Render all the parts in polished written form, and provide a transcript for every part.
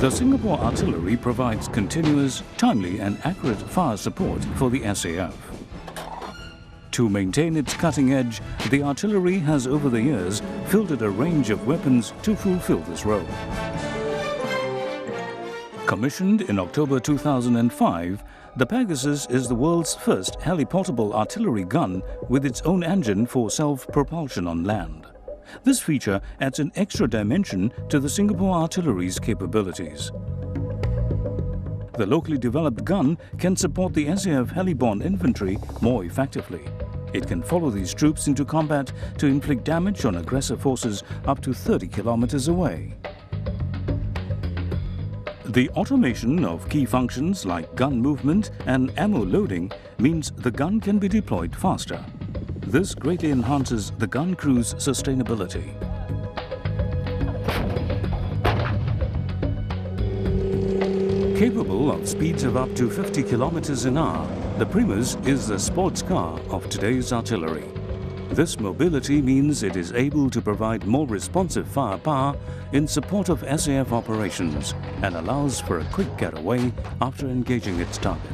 The Singapore Artillery provides continuous, timely and accurate fire support for the SAF. To maintain its cutting edge, the artillery has over the years fielded a range of weapons to fulfill this role. Commissioned in October 2005, the Pegasus is the world's first heli-portable artillery gun with its own engine for self-propulsion on land. This feature adds an extra dimension to the Singapore Artillery's capabilities. The locally developed gun can support the SAF heli-borne infantry more effectively. It can follow these troops into combat to inflict damage on aggressor forces up to 30 kilometers away. The automation of key functions like gun movement and ammo loading means the gun can be deployed faster. This greatly enhances the gun crew's sustainability. Capable of speeds of up to 50 kilometers an hour, the Primus is the sports car of today's artillery. This mobility means it is able to provide more responsive firepower in support of SAF operations and allows for a quick getaway after engaging its target.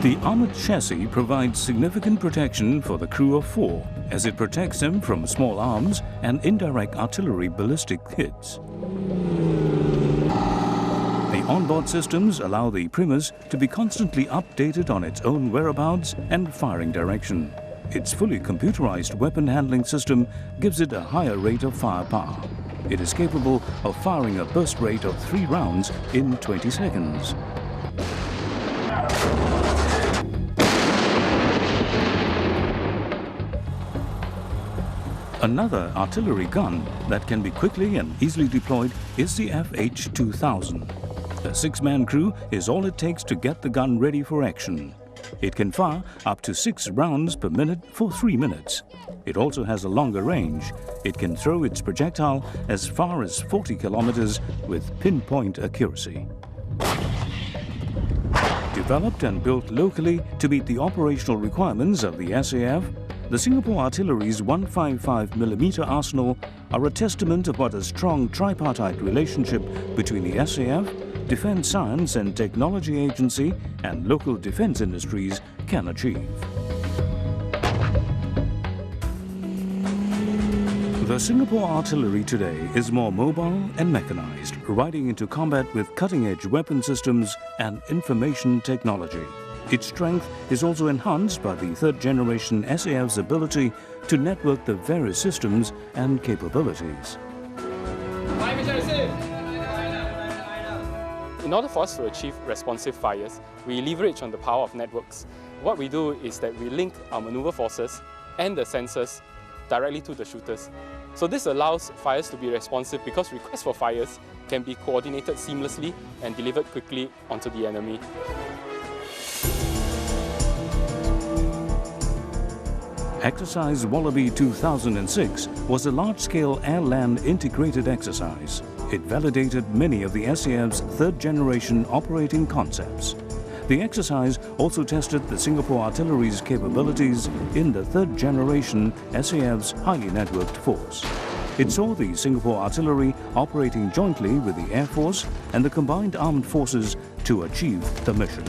The armored chassis provides significant protection for the crew of 4 as it protects them from small arms and indirect artillery ballistic hits. The onboard systems allow the Primus to be constantly updated on its own whereabouts and firing direction. Its fully computerized weapon handling system gives it a higher rate of firepower. It is capable of firing a burst rate of 3 rounds in 20 seconds. Another artillery gun that can be quickly and easily deployed is the FH-2000. A 6-man crew is all it takes to get the gun ready for action. It can fire up to 6 rounds per minute for 3 minutes. It also has a longer range. It can throw its projectile as far as 40 kilometers with pinpoint accuracy. Developed and built locally to meet the operational requirements of the SAF, the Singapore Artillery's 155mm arsenal are a testament of what a strong tripartite relationship between the SAF, Defence Science and Technology Agency and local defence industries can achieve. The Singapore Artillery today is more mobile and mechanized, riding into combat with cutting-edge weapon systems and information technology. Its strength is also enhanced by the 3rd-generation SAF's ability to network the various systems and capabilities. In order for us to achieve responsive fires, we leverage on the power of networks. What we do is that we link our maneuver forces and the sensors directly to the shooters. So this allows fires to be responsive because requests for fires can be coordinated seamlessly and delivered quickly onto the enemy. Exercise Wallaby 2006 was a large-scale air-land integrated exercise. It validated many of the SAF's 3rd-generation operating concepts. The exercise also tested the Singapore Artillery's capabilities in the 3rd-generation SAF's highly networked force. It saw the Singapore Artillery operating jointly with the Air Force and the combined armed forces to achieve the mission.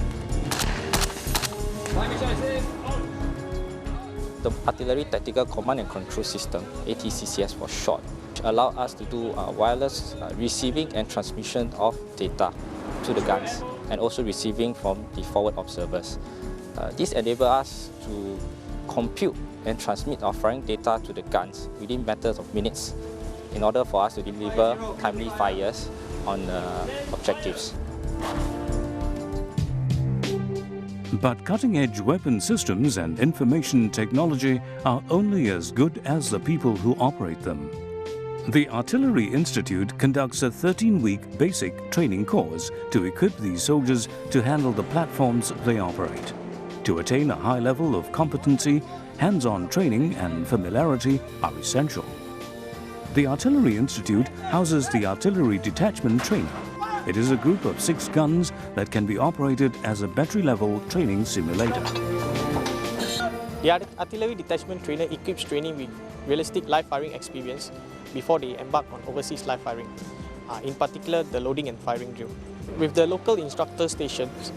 The Artillery Tactical Command and Control System, ATCCS for short, which allowed us to do wireless receiving and transmission of data to the guns and also receiving from the forward observers. This enabled us to compute and transmit our firing data to the guns within matters of minutes in order for us to deliver timely fires on objectives. But cutting-edge weapon systems and information technology are only as good as the people who operate them. The Artillery Institute conducts a 13-week basic training course to equip these soldiers to handle the platforms they operate. To attain a high level of competency, hands-on training and familiarity are essential. The Artillery Institute houses the Artillery Detachment Trainer. It is a group of 6 guns that can be operated as a battery-level training simulator. The Artillery Detachment Trainer equips training with realistic live firing experience before they embark on overseas live firing, in particular the loading and firing drill. With the local instructor stations,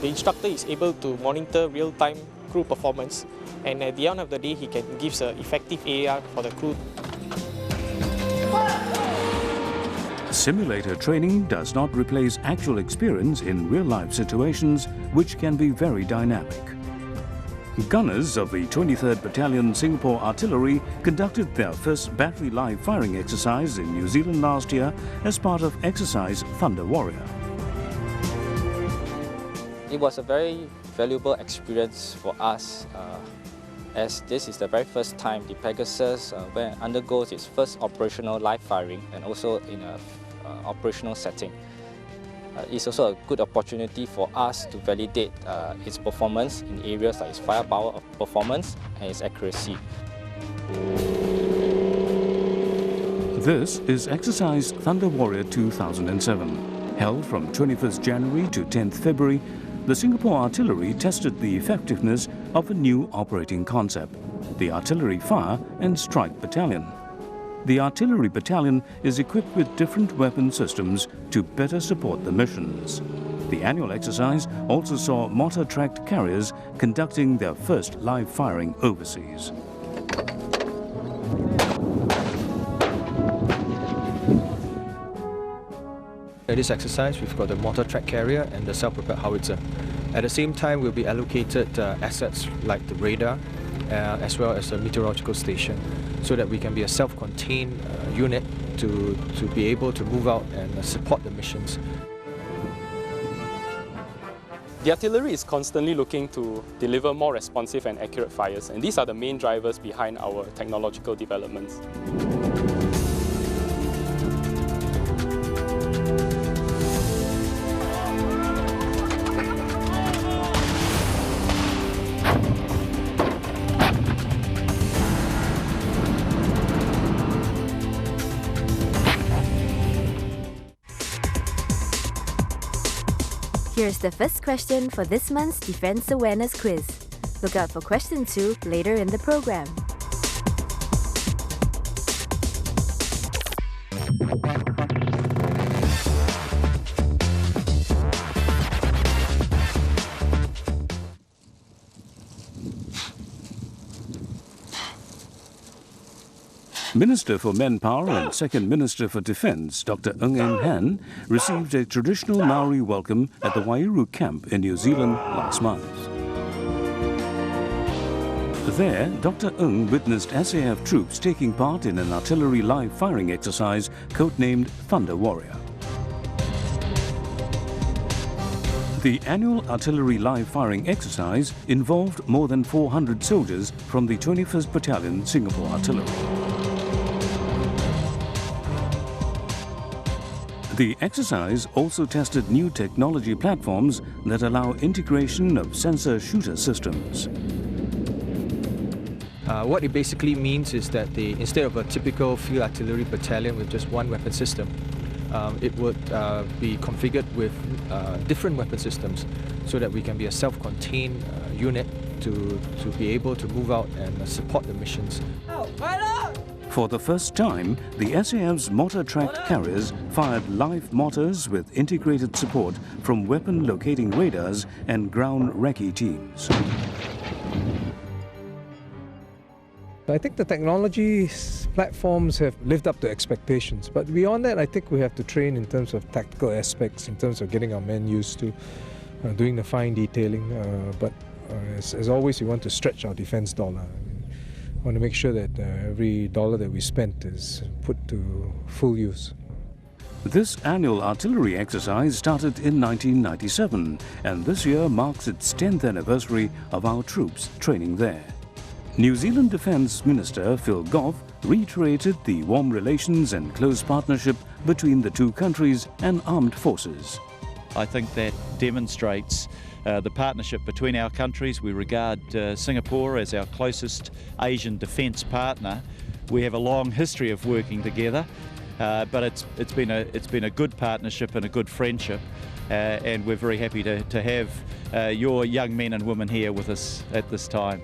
the instructor is able to monitor real-time crew performance, and at the end of the day he can give an effective AAR for the crew. Simulator training does not replace actual experience in real-life situations, which can be very dynamic. Gunners of the 23rd Battalion Singapore Artillery conducted their first battery live firing exercise in New Zealand last year as part of exercise Thunder Warrior. It was a very valuable experience for us, as this is the very first time the Pegasus undergoes its first operational live firing and also in an operational setting. It's also a good opportunity for us to validate its performance in areas like its firepower of performance and its accuracy. This is Exercise Thunder Warrior 2007. Held from 21st January to 10th February, the Singapore Artillery tested the effectiveness of a new operating concept, the Artillery Fire and Strike Battalion. The Artillery Battalion is equipped with different weapon systems to better support the missions. The annual exercise also saw mortar-tracked carriers conducting their first live firing overseas. In this exercise, we've got the mortar-tracked carrier and the self-propelled howitzer. At the same time, we'll be allocated assets like the radar, as well as the meteorological station, so that we can be a self-contained unit to be able to move out and support the missions. The artillery is constantly looking to deliver more responsive and accurate fires, and these are the main drivers behind our technological developments. Here's the first question for this month's Defence Awareness Quiz. Look out for question 2 later in the program. Minister for Manpower and Second Minister for Defence, Dr. Ng Eng Han, received a traditional Maori welcome at the Waiuru camp in New Zealand last month. There, Dr. Ng witnessed SAF troops taking part in an artillery live firing exercise codenamed Thunder Warrior. The annual artillery live firing exercise involved more than 400 soldiers from the 21st Battalion Singapore Artillery. The exercise also tested new technology platforms that allow integration of sensor shooter systems. What it basically means is that instead of a typical field artillery battalion with just one weapon system, it would be configured with different weapon systems so that we can be a self-contained unit to be able to move out and support the missions. For the first time, the SAF's mortar-tracked carriers fired live mortars with integrated support from weapon locating radars and ground recce teams. I think the technology platforms have lived up to expectations, but beyond that, I think we have to train in terms of tactical aspects, in terms of getting our men used to doing the fine detailing. But as always, we want to stretch our defense dollar. I want to make sure that every dollar that we spent is put to full use. This annual artillery exercise started in 1997, and this year marks its 10th anniversary of our troops training there. New Zealand Defence Minister Phil Goff reiterated the warm relations and close partnership between the two countries and armed forces. I think that demonstrates the partnership between our countries. We regard Singapore as our closest Asian defence partner. We have a long history of working together, but it's been a good partnership and a good friendship, and we're very happy to have your young men and women here with us at this time.